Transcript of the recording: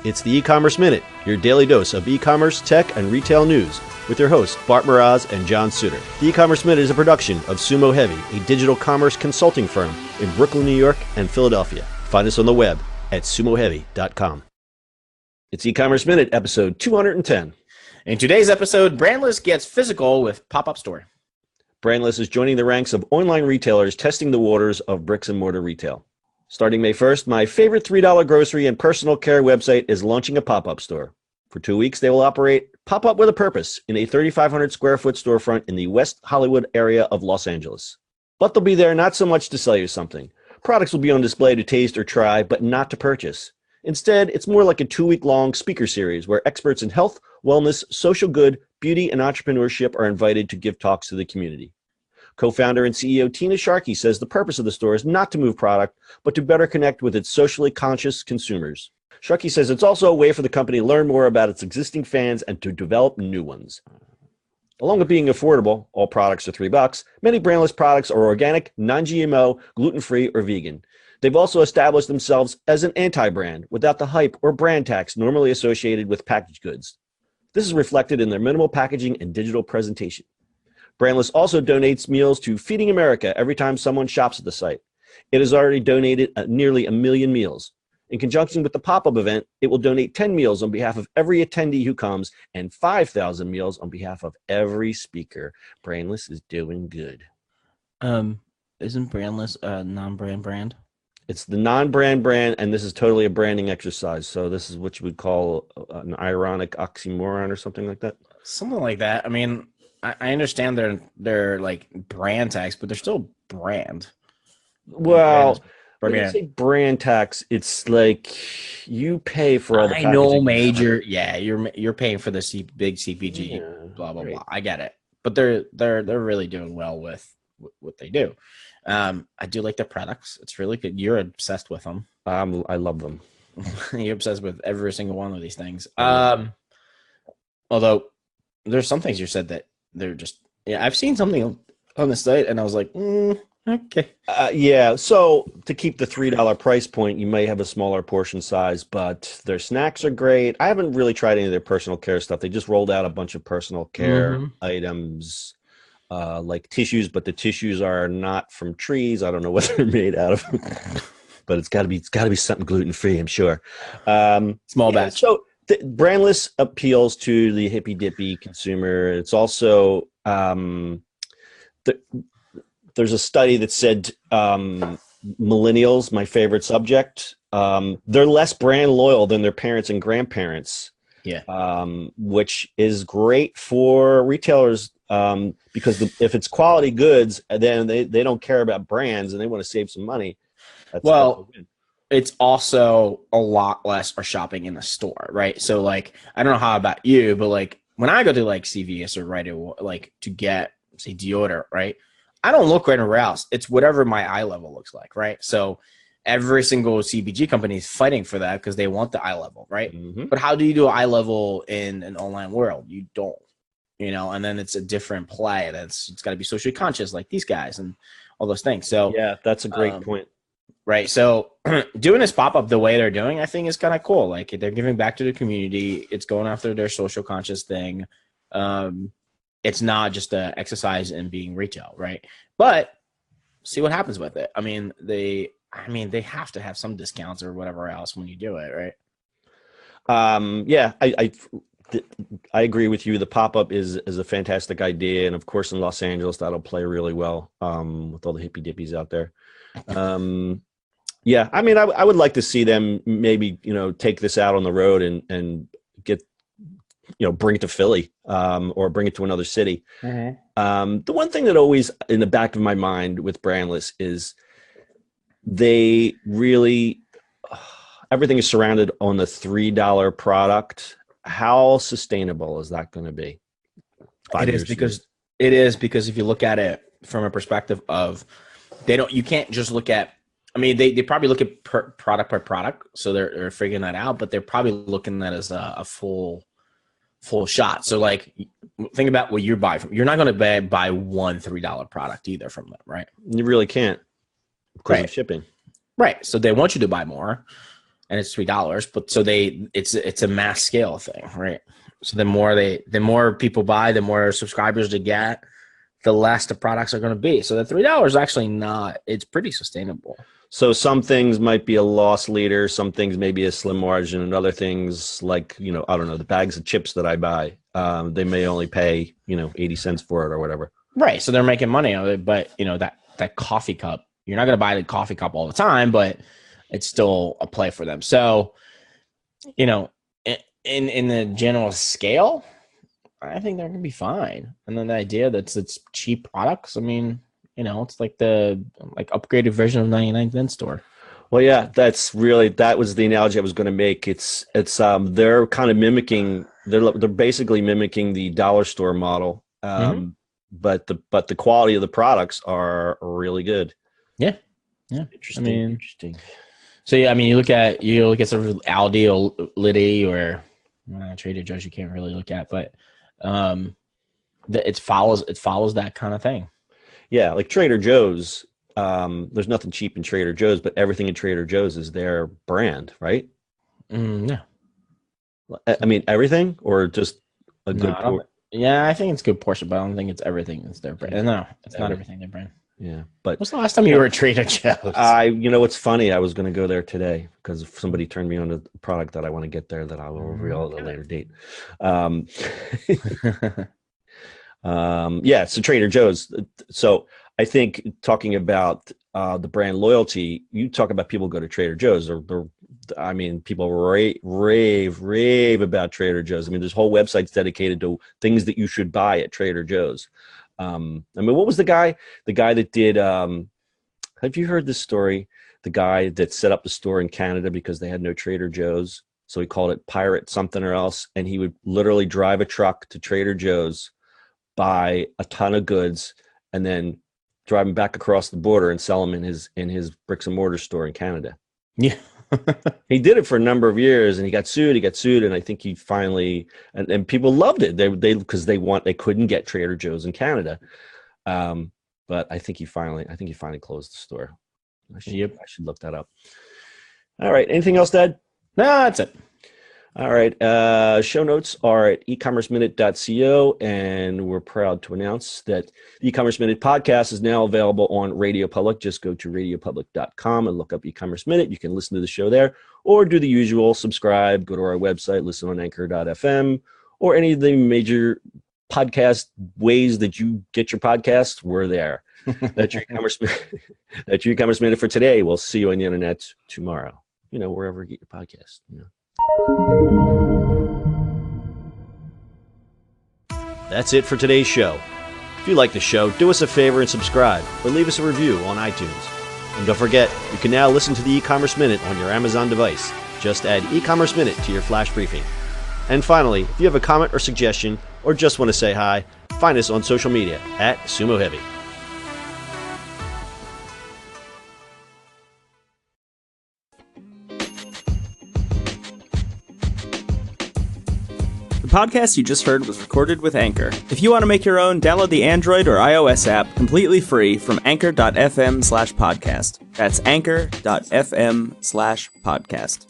It's the E-Commerce Minute, your daily dose of e-commerce, tech, and retail news with your hosts, Bart Miraz and John Suter. The E-Commerce Minute is a production of Sumo Heavy, a digital commerce consulting firm in Brooklyn, New York, and Philadelphia. Find us on the web at sumoheavy.com. It's E-Commerce Minute, episode 210. In today's episode, Brandless gets physical with pop-up store. Brandless is joining the ranks of online retailers testing the waters of bricks and mortar retail. Starting May 1st, my favorite $3 grocery and personal care website is launching a pop-up store. For 2 weeks, they will operate Pop-Up with a Purpose in a 3,500 square foot storefront in the West Hollywood area of Los Angeles. But they'll be there not so much to sell you something. Products will be on display to taste or try, but not to purchase. Instead, it's more like a 2-week-long speaker series where experts in health, wellness, social good, beauty, and entrepreneurship are invited to give talks to the community. Co-founder and CEO Tina Sharkey says the purpose of the store is not to move product, but to better connect with its socially conscious consumers. Sharkey says it's also a way for the company to learn more about its existing fans and to develop new ones. Along with being affordable, all products are $3, many Brandless products are organic, non-GMO, gluten-free, or vegan. They've also established themselves as an anti-brand without the hype or brand tax normally associated with packaged goods. This is reflected in their minimal packaging and digital presentation. Brandless also donates meals to Feeding America every time someone shops at the site. It has already donated nearly 1 million meals. In conjunction with the pop-up event, it will donate 10 meals on behalf of every attendee who comes and 5,000 meals on behalf of every speaker. Brandless is doing good. Isn't Brandless a non-brand brand? It's the non-brand brand, and this is totally a branding exercise. So this is what you would call an ironic oxymoron or something like that. Something like that. I mean, I understand they're like brand tax, but they're still brand. Well, when you say brand tax, it's like you pay for all the packaging. I know major, yeah, you're paying for the big CPG, blah blah blah. I get it, but they're really doing well with what they do. I do like their products. It's really good. You're obsessed with them. I love them. You're obsessed with every single one of these things. Although there's some things you said that they're just, yeah, I've seen something on the site and I was like, okay. Yeah, so to keep the $3 price point, you may have a smaller portion size, but their snacks are great. I haven't really tried any of their personal care stuff. They just rolled out a bunch of personal care items, like tissues, but the tissues are not from trees. I don't know what they're made out of, but it's got to be something gluten-free, I'm sure. Small batch. So Brandless appeals to the hippy-dippy consumer. It's also there's a study that said millennials, my favorite subject, they're less brand loyal than their parents and grandparents. Yeah, which is great for retailers because if it's quality goods, then they don't care about brands and they want to save some money. That's it's also a lot less for shopping in the store, right? So like, I don't know how about you, but like when I go to like CVS or like to get say deodorant, right? I don't look anywhere else. It's whatever my eye level looks like, right? So every single CPG company is fighting for that because they want the eye level, right? Mm-hmm. But how do you do eye level in an online world? You don't, and then it's a different play. It's got to be socially conscious like these guys and all those things. So yeah, that's a great point. Right. So doing this pop-up the way they're doing, I think is kind of cool. Like they're giving back to the community. It's going after their social conscious thing. It's not just an exercise in being retail, right? But see what happens with it. I mean, they have to have some discounts or whatever else when you do it, right? Yeah, I agree with you. The pop-up is a fantastic idea. And of course, in Los Angeles, that'll play really well with all the hippy dippies out there. Yeah, I mean, I would like to see them maybe, take this out on the road and get, bring it to Philly or bring it to another city. Mm-hmm. The one thing that always in the back of my mind with Brandless is they really, everything is surrounded on the $3 product. How sustainable is that going to be? It is because if you look at it from a perspective of you can't just look at, I mean, they probably look at product by product. So they're figuring that out, but they're probably looking at it as a full shot. So like, think about what you're buying from. You're not going to buy one $3 product either from them, right? You really can't because of shipping. Right. So they want you to buy more. and it's $3. But so it's a mass scale thing, right? So the more people buy, the more subscribers they get, the less the products are going to be. So the $3 is actually not. It's pretty sustainable. So some things might be a loss leader, some things may be a slim margin, and other things like, I don't know, the bags of chips that I buy, they may only pay, 80 cents for it or whatever. Right. So they're making money on it, but that coffee cup, you're not going to buy the coffee cup all the time, but it's still a play for them. So, in the general scale, I think they're going to be fine. And then the idea that it's cheap products, I mean, it's like the upgraded version of 99-cent store. Well, yeah, that was the analogy I was going to make. It's they're kind of mimicking, they're basically mimicking the dollar store model. But the quality of the products are really good. Yeah. Interesting. Interesting. So yeah, I mean, you look at sort of Aldi or Liddy or Trader Joe's. You can't really look at, but it follows that kind of thing. Yeah, like Trader Joe's. There's nothing cheap in Trader Joe's, but everything in Trader Joe's is their brand, right? Yeah. I mean, everything, or just a good. Yeah, I think it's a good portion, but I don't think it's everything. It's their brand. No, it's not everything their brand. Yeah, but what's the last time you were at Trader Joe's? It's funny. I was going to go there today because somebody turned me on a product that I want to get there that I will reveal at a later date. Yeah, so Trader Joe's. So I think talking about the brand loyalty, you talk about people go to Trader Joe's, people rave about Trader Joe's. I mean, there's whole websites dedicated to things that you should buy at Trader Joe's. What was the guy that did, have you heard this story? The guy that set up the store in Canada because they had no Trader Joe's. So he called it Pirate something or else. And he would literally drive a truck to Trader Joe's, buy a ton of goods, and then drive them back across the border and sell them in his bricks and mortar store in Canada. Yeah. He did it for a number of years and he got sued, and I think he finally, and people loved it. Because they couldn't get Trader Joe's in Canada. But I think he finally closed the store. I should look that up. All right. Anything else, Dad? No, that's it. All right. Show notes are at ecommerceminute.co, and we're proud to announce that the E-commerce Minute podcast is now available on Radio Public. Just go to radiopublic.com and look up E-commerce Minute. You can listen to the show there, or do the usual: subscribe, go to our website, listen on anchor.fm, or any of the major podcast ways that you get your podcasts. We're there. That's your E-commerce Minute. That's your E-commerce Minute for today. We'll see you on the internet tomorrow. Wherever you get your podcast. That's it for today's show. If you like the show, do us a favor and subscribe, or leave us a review on iTunes. And don't forget, you can now listen to the E-commerce Minute on your Amazon device. Just add E-commerce Minute to your flash briefing. And finally, if you have a comment or suggestion, or just want to say hi, find us on social media at Sumo Heavy. The podcast you just heard was recorded with Anchor. If you want to make your own, download the Android or iOS app completely free from anchor.fm/podcast. That's anchor.fm/podcast.